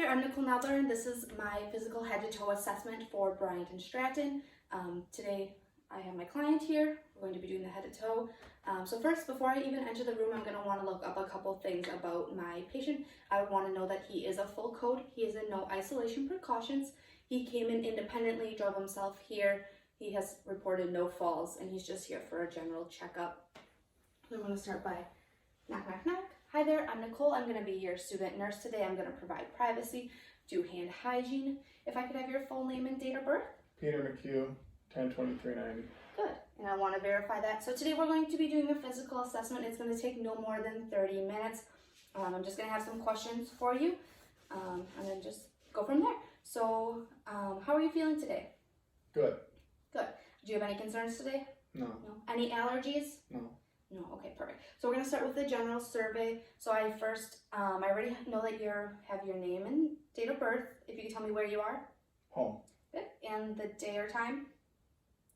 there, I'm Nicole Nadler, and this is my physical head-to-toe assessment for Bryant and Stratton. Today I have my client here. We're going to be doing the head-to-toe. So first, before I even enter the room, I'm going to want to look up a couple things about my patient. I would want to know that he is a full code. He is in no isolation precautions. He came in independently, drove himself here. He has reported no falls, and he's just here for a general checkup. I'm going to start by knock, knock, knock. Hi there, I'm Nicole. I'm going to be your student nurse today. I'm going to provide privacy, do hand hygiene. If I could have your full name and date of birth. Peter McHugh, 10/23/90. Good, and I want to verify that. So today we're going to be doing a physical assessment. It's going to take no more than 30 minutes. I'm just going to have some questions for you, and then just go from there. So how are you feeling today? Good. Good. Do you have any concerns today? No. No. Any allergies? No. No, okay, perfect. So we're gonna start with the general survey. So I already know that you have your name and date of birth. If you could tell me where you are. Home. Good. And the day or time.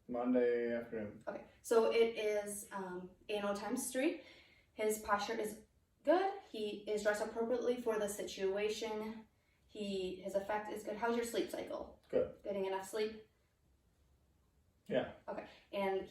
Monday afternoon. Okay, so it is 8:00 times 3. His posture is good. He is dressed appropriately for the situation. His effect is good. How's your sleep cycle? Good. Getting enough sleep? Yeah. Okay, and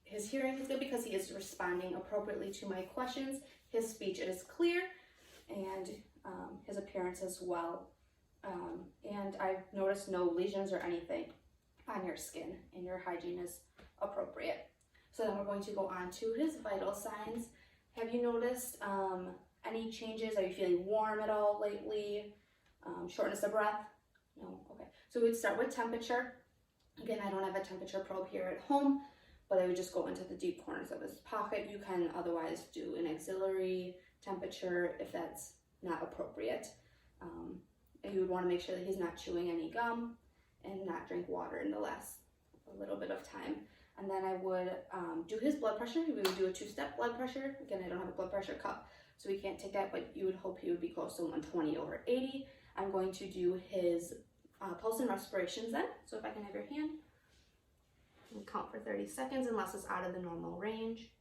his hearing is good because he is responding appropriately to my questions. His speech is clear, and his appearance as well. And I've noticed no lesions or anything on your skin, and your hygiene is appropriate. So then we're going to go on to his vital signs. Have you noticed any changes? Are you feeling warm at all lately? Shortness of breath? No? Okay. So we'd start with temperature. Again, I don't have a temperature probe here at home, but I would just go into the deep corners of his pocket. You can otherwise do an auxiliary temperature if that's not appropriate. And you would want to make sure that he's not chewing any gum and not drink water in the last little bit of time. And then I would do his blood pressure. We would do a 2-step blood pressure. Again, I don't have a blood pressure cup, so we can't take that, but you would hope he would be close to 120/80. I'm going to do his pulse and respirations then. So if I can have your hand, and count for 30 seconds unless it's out of the normal range.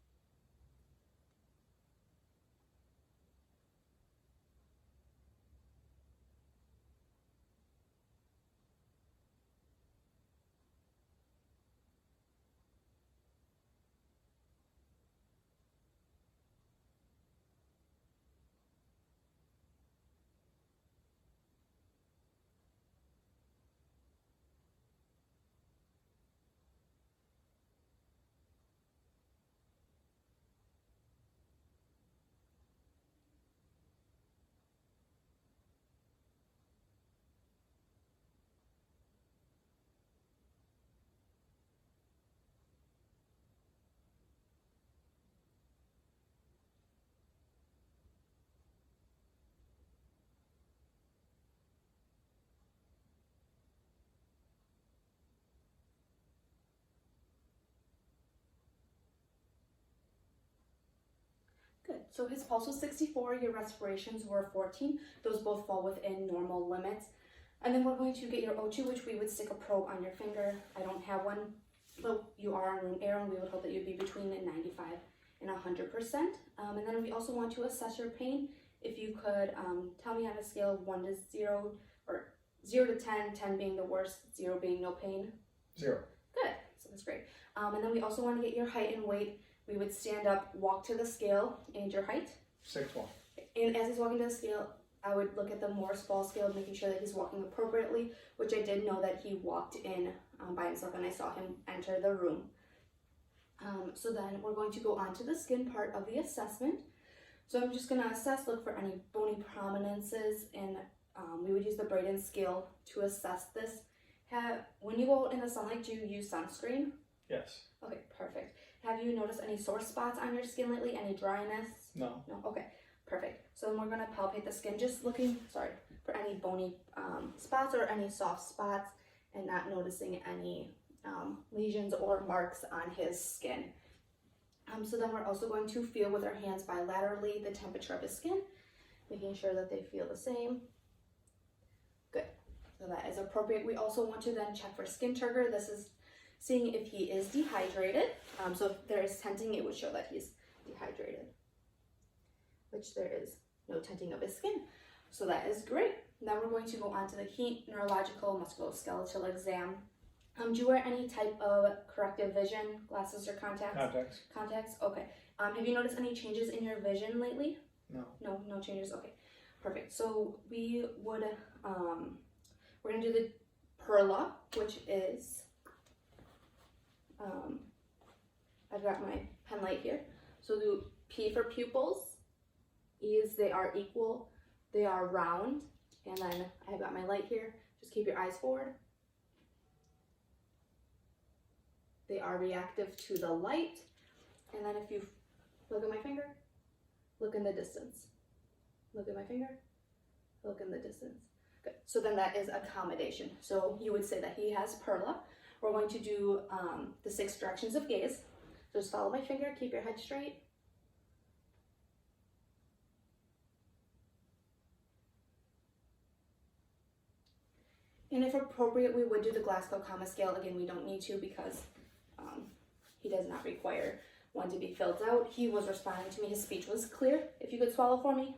Good. So his pulse was 64, your respirations were 14. Those both fall within normal limits. And then we're going to get your O2, which we would stick a probe on your finger. I don't have one, but you are on room air, and we would hope that you'd be between 95 and 100%. And then we also want to assess your pain. If you could tell me on a scale of 1 to 0, or 0 to 10, 10 being the worst, 0 being no pain. 0. Good. So that's great. And then we also want to get your height and weight. We would stand up, walk to the scale, and your height. 6'1". And as he's walking to the scale, I would look at the Morse ball scale, making sure that he's walking appropriately, which I did know that he walked in by himself, and I saw him enter the room. So then we're going to go on to the skin part of the assessment. So I'm just going to assess, look for any bony prominences, and we would use the Braden scale to assess this. When you go out in the sunlight, do you use sunscreen? Yes. Okay, perfect. Have you noticed any sore spots on your skin lately? Any dryness? No. No? Okay, perfect. So then we're going to palpate the skin, just looking, for any bony spots or any soft spots, and not noticing any lesions or marks on his skin. So then we're also going to feel with our hands bilaterally the temperature of his skin, making sure that they feel the same. Good. So that is appropriate. We also want to then check for skin turgor. This is seeing if he is dehydrated. So if there is tenting, it would show that he's dehydrated, which there is no tenting of his skin. So that is great. Then we're going to go on to the heat, neurological, musculoskeletal exam. Do you wear any type of corrective vision, glasses or contacts? Contacts. Contacts? Okay. Have you noticed any changes in your vision lately? No. No, no changes. Okay, perfect. So we would, we're gonna do the Perla, which is, I've got my pen light here. So do P for pupils, E is they are equal, they are round, and then I've got my light here. Just keep your eyes forward. They are reactive to the light, and then if you look at my finger, look in the distance. Look at my finger, look in the distance. Good. So then that is accommodation. So you would say that he has Perla. We're going to do the 6 directions of gaze. So just follow my finger, keep your head straight. And if appropriate, we would do the Glasgow Coma Scale. Again, we don't need to because he does not require one to be filled out. He was responding to me. His speech was clear. If you could swallow for me.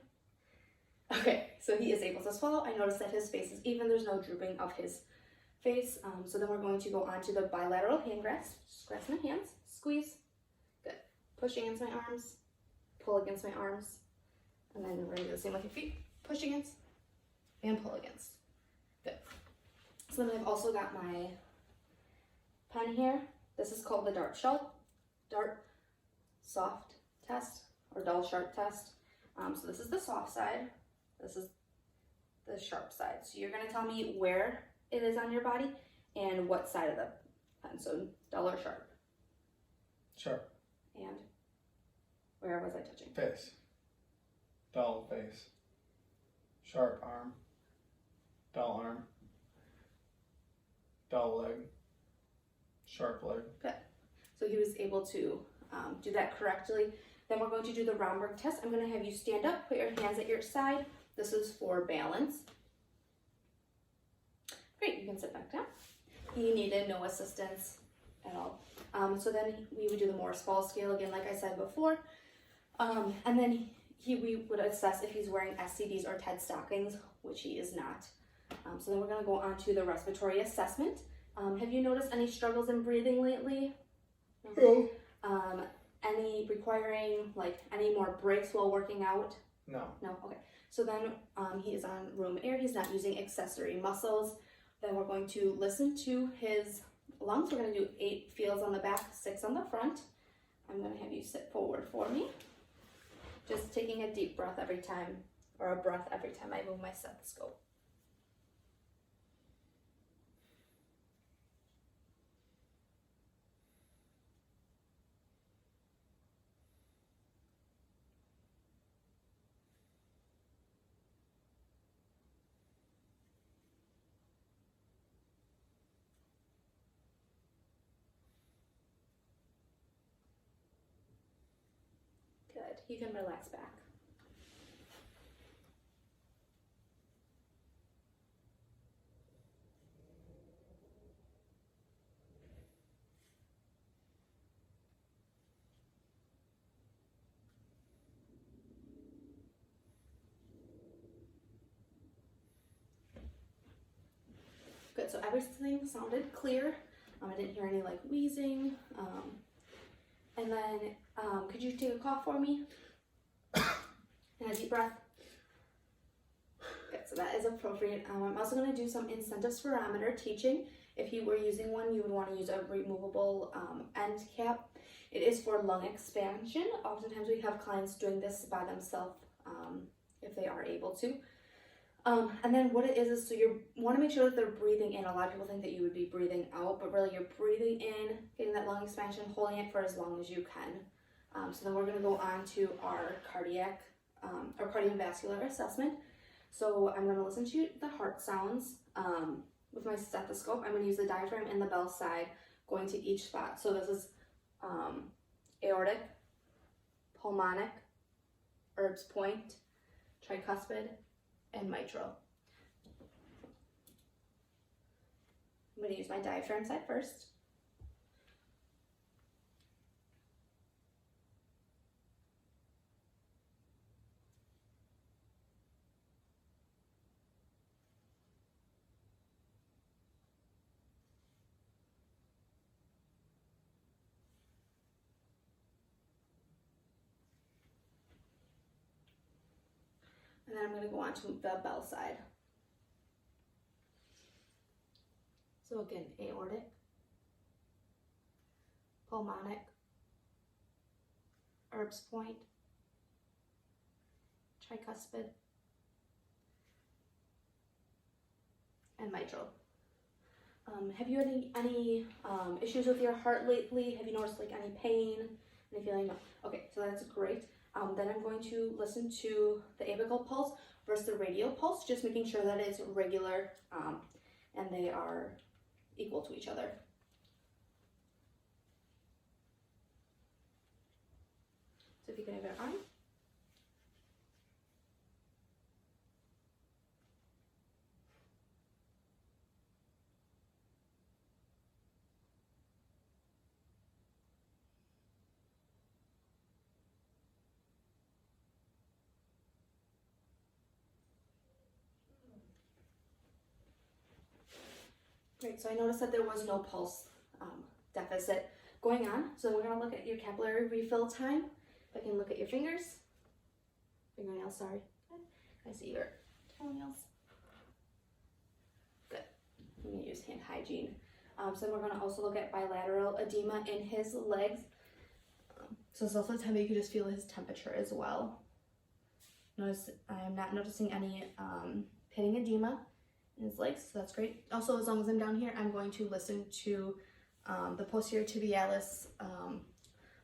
Okay, so he is able to swallow. I noticed that his face is even. There's no drooping of his face. So then we're going to go on to the bilateral hand grasp. Just grasp my hands. Squeeze. Good. Push against my arms. Pull against my arms. And then we're going to do the same with your feet. Push against and pull against. Good. So then I've also got my pen here. This is called the dart soft test or dull sharp test. So this is the soft side. This is the sharp side. So you're going to tell me where it is on your body and what side of the pen. So dull or sharp. Sharp. And where was I touching? Face. Dull face. Sharp arm. Dull arm. Dull leg. Sharp leg. Good. So he was able to do that correctly. Then we're going to do the Romberg test. I'm going to have you stand up, put your hands at your side. This is for balance. Great, you can sit back down. He needed no assistance at all. So then we would do the Morse-Ball scale again, like I said before. And then we would assess if he's wearing SCDs or TED stockings, which he is not. So then we're going to go on to the respiratory assessment. Have you noticed any struggles in breathing lately? No. Any requiring like any more breaks while working out? No. No? Okay. So then he is on room air. He's not using accessory muscles. Then we're going to listen to his lungs. We're going to do 8 feels on the back, 6 on the front. I'm going to have you sit forward for me. Just taking a deep breath every time, or a breath every time I move my stethoscope. Good. You can relax back. Good. So everything sounded clear. I didn't hear any like wheezing. And then could you take a cough for me? And a deep breath. Good, so that is appropriate. I'm also going to do some incentive spirometer teaching. If you were using one, you would want to use a removable end cap. It is for lung expansion. Oftentimes we have clients doing this by themselves if they are able to. And then what it is so you want to make sure that they're breathing in. A lot of people think that you would be breathing out, but really you're breathing in, getting that lung expansion, holding it for as long as you can. So then we're going to go on to our cardiac or cardiovascular assessment. So I'm going to listen to the heart sounds with my stethoscope. I'm going to use the diaphragm and the bell side going to each spot. So this is aortic, pulmonic, Erb's point, tricuspid, and mitral. I'm going to use my diaphragm side first. And then I'm going to go on to the bell side. So again, aortic, pulmonic, Erb's point, tricuspid, and mitral. Have you had any issues with your heart lately? Have you noticed like any pain, any feeling? No. Okay, so that's great. Then I'm going to listen to the apical pulse versus the radial pulse, just making sure that it's regular and they are equal to each other. So if you can have it on. Great, so I noticed that there was no pulse deficit going on. So we're gonna look at your capillary refill time. If I can look at your fingernails, sorry. I see your toenails. Good, I'm gonna use hand hygiene. So we're gonna also look at bilateral edema in his legs. So it's also the time that you can just feel his temperature as well. Notice I'm not noticing any pitting edema in his legs, so that's great. Also, as long as I'm down here, I'm going to listen to the posterior tibialis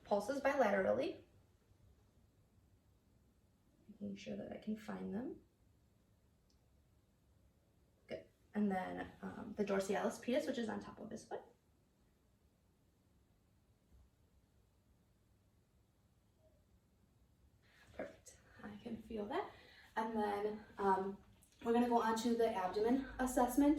pulses bilaterally. Making sure that I can find them. Good. And then the dorsalis pedis, which is on top of his foot. Perfect. I can feel that. And then we're going to go on to the abdomen assessment,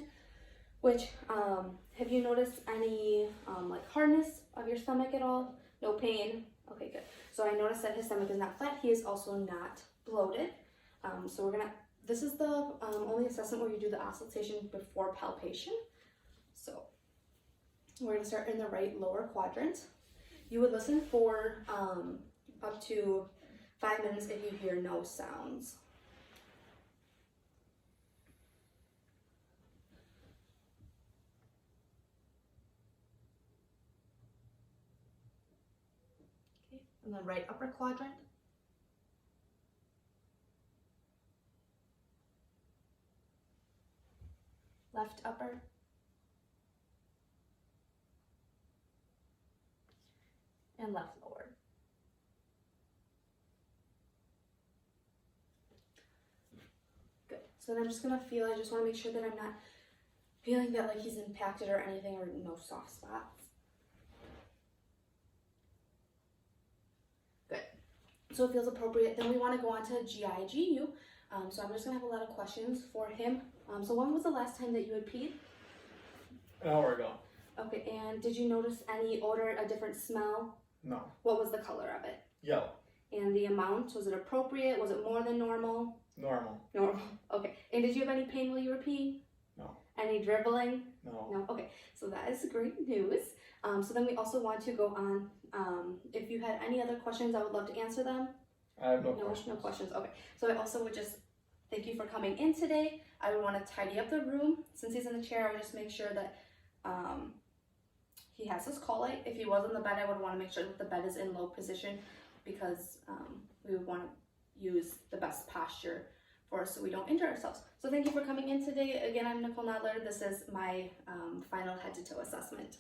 which have you noticed any like hardness of your stomach at all? No pain? Okay, good. So I noticed that his stomach is not flat. He is also not bloated. So we're gonna, this is the only assessment where you do the auscultation before palpation. So we're gonna start in the right lower quadrant. You would listen for up to 5 minutes if you hear no sounds. Okay, and the right upper quadrant. Left upper. And left lower. Good. So then I'm just gonna feel, I just wanna make sure that I'm not feeling that like he's impacted or anything, or no soft spots. Good. So it feels appropriate. Then we wanna go on to GIGU. So I'm just gonna have a lot of questions for him. So when was the last time that you had peed? An hour ago. Okay, and did you notice any odor, a different smell? No. What was the color of it? Yellow. And the amount, was it appropriate? Was it more than normal? Normal. Normal, okay. And did you have any pain while you were peeing? No. Any dribbling? No. No, okay. So that is great news. So then we also want to go on, if you had any other questions, I would love to answer them. I have no questions. No questions, okay. So I also would just thank you for coming in today. I would want to tidy up the room. Since he's in the chair, I would just make sure that he has his call light. If he was on the bed, I would want to make sure that the bed is in low position, because we would want to use the best posture for us so we don't injure ourselves. So thank you for coming in today. Again, I'm Nicole Nadler. This is my final head to toe assessment.